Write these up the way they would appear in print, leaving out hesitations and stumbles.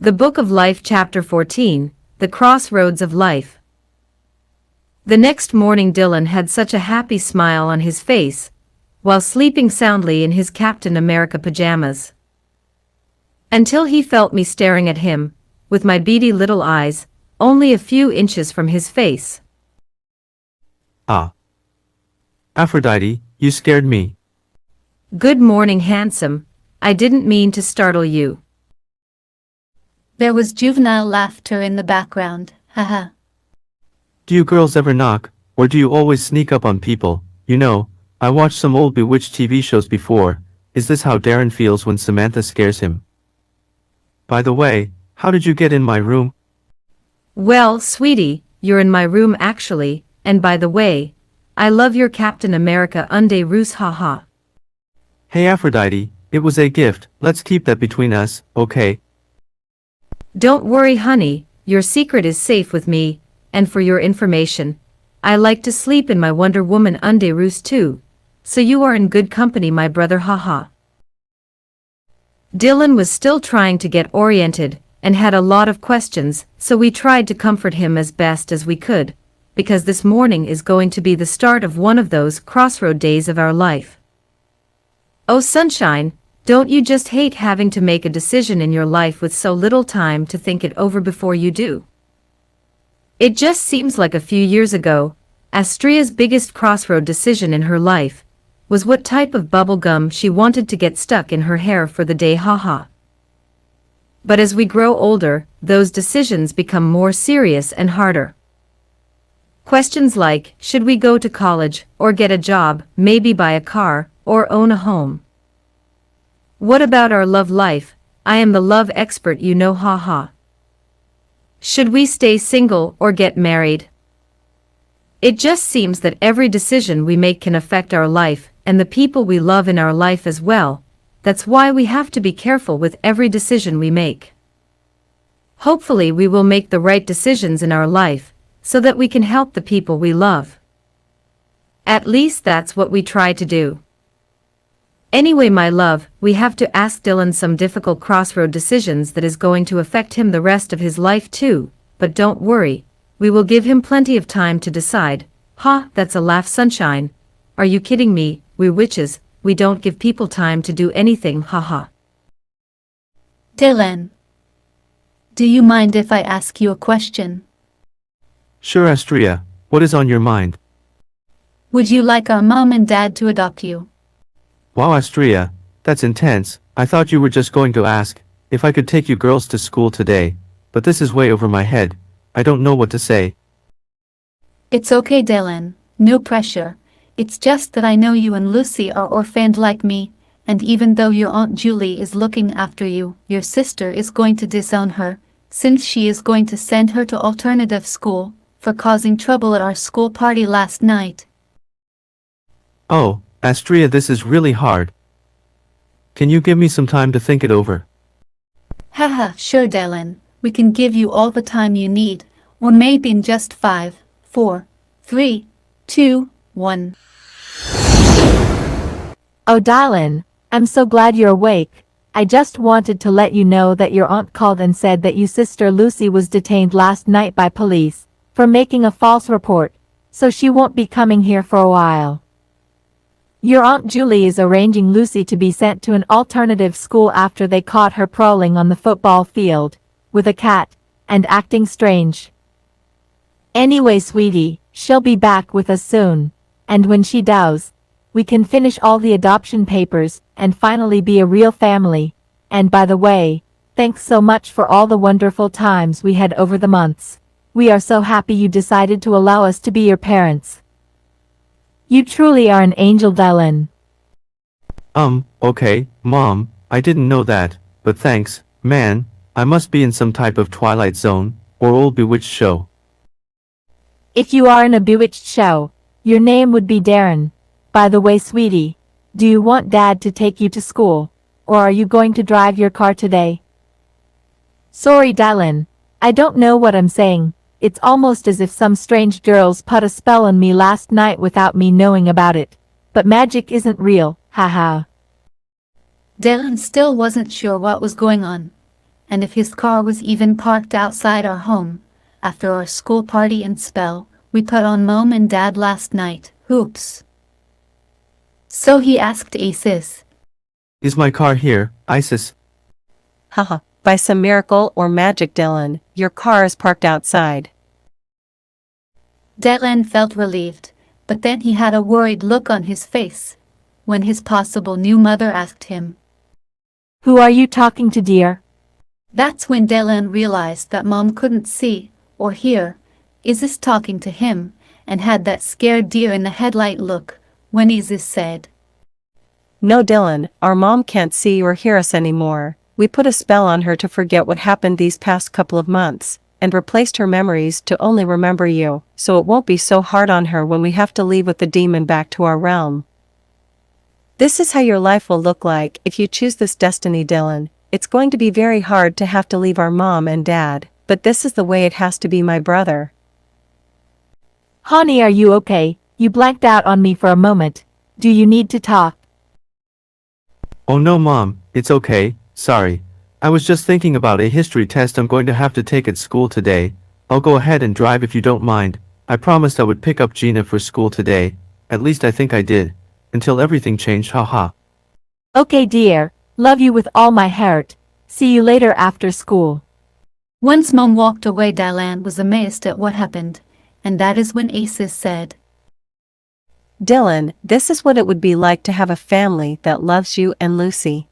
The Book of Life, Chapter 14, The Crossroads of Life. The next morning Dylan had such a happy smile on his face, while sleeping soundly in his Captain America pajamas. Until he felt me staring at him, with my beady little eyes, only a few inches from his face. Ah. Aphrodite, you scared me. Good morning, handsome. I didn't mean to startle you. There was juvenile laughter in the background, haha. Do you girls ever knock, or do you always sneak up on people? You know, I watched some old Bewitched TV shows before. Is this how Darren feels when Samantha scares him? By the way, how did you get in my room? Well, sweetie, you're in my room actually, and by the way, I love your Captain America unde ruse, haha. Hey Aphrodite, it was a gift, let's keep that between us, okay? Don't worry, honey, your secret is safe with me, and for your information, I like to sleep in my Wonder Woman unde ruse too, so you are in good company, my brother, haha. Dylan was still trying to get oriented, and had a lot of questions, so we tried to comfort him as best as we could, because this morning is going to be the start of one of those crossroad days of our life. Oh sunshine, don't you just hate having to make a decision in your life with so little time to think it over before you do? It just seems like a few years ago, Astria's biggest crossroad decision in her life was what type of bubble gum she wanted to get stuck in her hair for the day, haha. But as we grow older, those decisions become more serious and harder. Questions like, should we go to college, or get a job, maybe buy a car, or own a home? What about our love life? I am the love expert, you know, haha. Should we stay single or get married? It just seems that every decision we make can affect our life, and the people we love in our life as well. That's why we have to be careful with every decision we make. Hopefully we will make the right decisions in our life, so that we can help the people we love. At least that's what we try to do. Anyway, my love, we have to ask Dylan some difficult crossroad decisions that is going to affect him the rest of his life too, but don't worry, we will give him plenty of time to decide. Ha, that's a laugh, sunshine. Are you kidding me? We witches, we don't give people time to do anything, haha. Dylan, do you mind if I ask you a question? Sure Astria, what is on your mind? Would you like our mom and dad to adopt you? Wow Astria, that's intense. I thought you were just going to ask if I could take you girls to school today, but this is way over my head. I don't know what to say. It's okay, Dylan, no pressure. It's just that I know you and Lucy are orphaned like me, and even though your Aunt Julie is looking after you, your sister is going to disown her, since she is going to send her to alternative school, for causing trouble at our school party last night. Oh, Astria, this is really hard. Can you give me some time to think it over? Haha, sure Dylan, we can give you all the time you need, or maybe in just 5, 4, 3, 2, 1. Oh darling, I'm so glad you're awake. I just wanted to let you know that your aunt called and said that your sister Lucy was detained last night by police for making a false report, so she won't be coming here for a while. Your Aunt Julie is arranging Lucy to be sent to an alternative school after they caught her prowling on the football field with a cat and acting strange. Anyway, sweetie, she'll be back with us soon, and when she does, we can finish all the adoption papers and finally be a real family. And by the way, thanks so much for all the wonderful times we had over the months. We are so happy you decided to allow us to be your parents. You truly are an angel, Dylan. Okay, Mom, I didn't know that, but thanks, man, I must be in some type of Twilight Zone, or old Bewitched show. If you are in a Bewitched show, your name would be Darren. By the way, sweetie, do you want Dad to take you to school, or are you going to drive your car today? Sorry, Dylan, I don't know what I'm saying. It's almost as if some strange girls put a spell on me last night without me knowing about it. But magic isn't real, haha. Dylan still wasn't sure what was going on, and if his car was even parked outside our home. After our school party and spell, we put on Mom and Dad last night. Oops. So he asked Isis. Is my car here, Isis? Haha, by some miracle or magic, Dylan, your car is parked outside. Dylan felt relieved, but then he had a worried look on his face when his possible new mother asked him. Who are you talking to, dear? That's when Dylan realized that Mom couldn't see or hear Isis talking to him, and had that scared deer in the headlight look when Isis said, No, Dylan, our mom can't see or hear us anymore. We put a spell on her to forget what happened these past couple of months, and replaced her memories to only remember you, so it won't be so hard on her when we have to leave with the demon back to our realm. This is how your life will look like if you choose this destiny, Dylan. It's going to be very hard to have to leave our mom and dad, but this is the way it has to be, my brother. Honey, are you okay? You blanked out on me for a moment. Do you need to talk? Oh no, Mom, it's okay, sorry. I was just thinking about a history test I'm going to have to take at school today. I'll go ahead and drive if you don't mind. I promised I would pick up Gina for school today. At least I think I did. Until everything changed, haha. Okay, dear. Love you with all my heart. See you later after school. Once Mom walked away, Dylan was amazed at what happened, and that is when Isis said, Dylan, this is what it would be like to have a family that loves you and Lucy.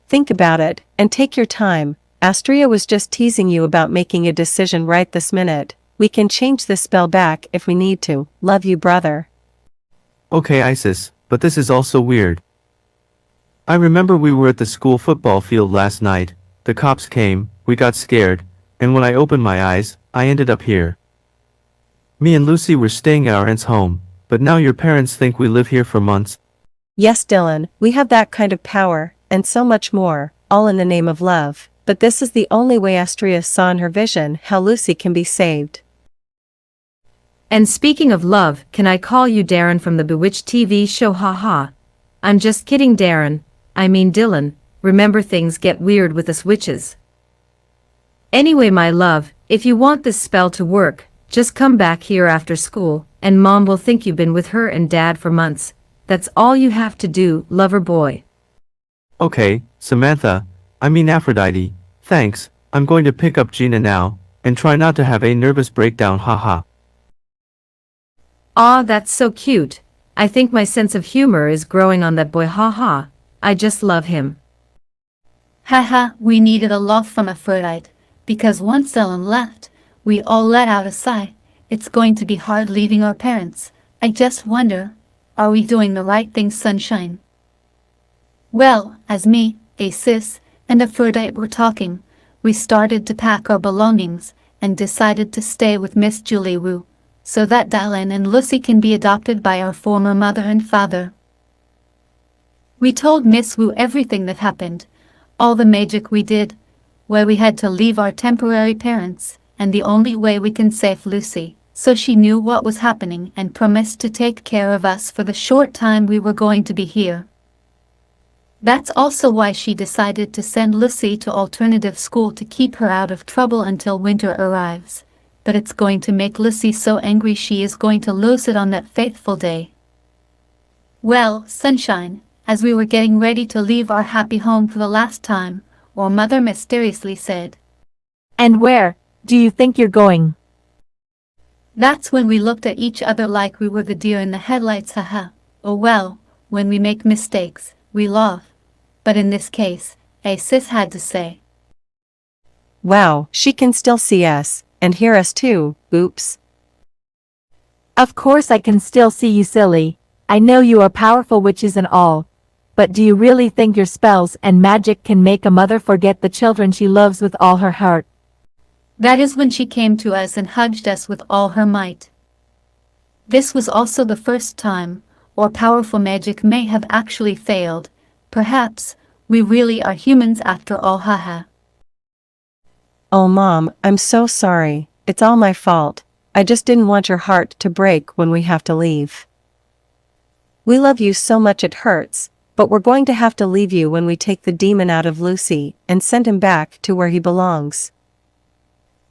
Think about it, and take your time. Astria was just teasing you about making a decision right this minute. We can change this spell back if we need to. Love you, brother. Okay, Isis, but this is also weird. I remember we were at the school football field last night. The cops came, we got scared, and when I opened my eyes, I ended up here. Me and Lucy were staying at our aunt's home, but now your parents think we live here for months. Yes, Dylan, we have that kind of power, and so much more, all in the name of love. But this is the only way Astria saw in her vision how Lucy can be saved. And speaking of love, can I call you Darren from the Bewitched TV show? Haha. I'm just kidding, Darren. I mean Dylan. Remember, things get weird with us witches. Anyway, my love, if you want this spell to work, just come back here after school, and Mom will think you've been with her and Dad for months. That's all you have to do, lover boy. Okay, Samantha, I mean Aphrodite, thanks. I'm going to pick up Gina now, and try not to have a nervous breakdown, haha. Aw, that's so cute. I think my sense of humor is growing on that boy, haha. I just love him. Haha, we needed a laugh from Aphrodite, because once Dylan left, we all let out a sigh. It's going to be hard leaving our parents. I just wonder, are we doing the right thing, sunshine? Well, as me, Isis, and Aphrodite were talking, we started to pack our belongings, and decided to stay with Miss Julie Wu, so that Dylan and Lucy can be adopted by our former mother and father. We told Miss Wu everything that happened, all the magic we did, where we had to leave our temporary parents, and the only way we can save Lucy, so she knew what was happening and promised to take care of us for the short time we were going to be here. That's also why she decided to send Lucy to alternative school to keep her out of trouble until winter arrives. But it's going to make Lucy so angry she is going to lose it on that fateful day. Well, sunshine, as we were getting ready to leave our happy home for the last time, our mother mysteriously said, And where do you think you're going? That's when we looked at each other like we were the deer in the headlights, haha. Oh well, when we make mistakes, we laugh. But in this case, Isis had to say, Wow, she can still see us, and hear us too, oops. Of course I can still see you, silly. I know you are powerful witches and all. But do you really think your spells and magic can make a mother forget the children she loves with all her heart? That is when she came to us and hugged us with all her might. This was also the first time our powerful magic may have actually failed. Perhaps we really are humans after all, haha. Oh Mom, I'm so sorry. It's all my fault. I just didn't want your heart to break when we have to leave. We love you so much it hurts, But we're going to have to leave you when we take the demon out of Lucy and send him back to where he belongs.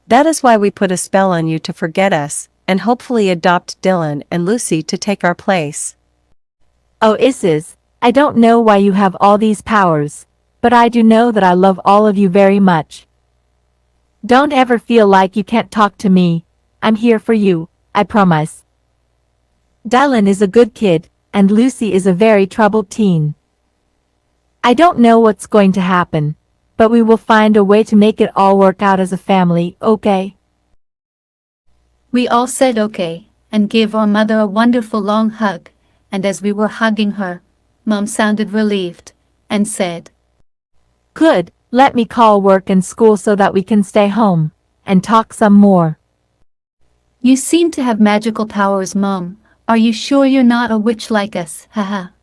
That is why we put a spell on you to forget us, and hopefully adopt Dylan and Lucy to take our place. Oh Isis, I don't know why you have all these powers, but I do know that I love all of you very much. Don't ever feel like you can't talk to me. I'm here for you, I promise. Dylan is a good kid, and Lucy is a very troubled teen. I don't know what's going to happen, but we will find a way to make it all work out as a family, okay? We all said okay, and gave our mother a wonderful long hug, and as we were hugging her, Mom sounded relieved, and said, Good, let me call work and school so that we can stay home, and talk some more. You seem to have magical powers, Mom. Are you sure you're not a witch like us? Haha.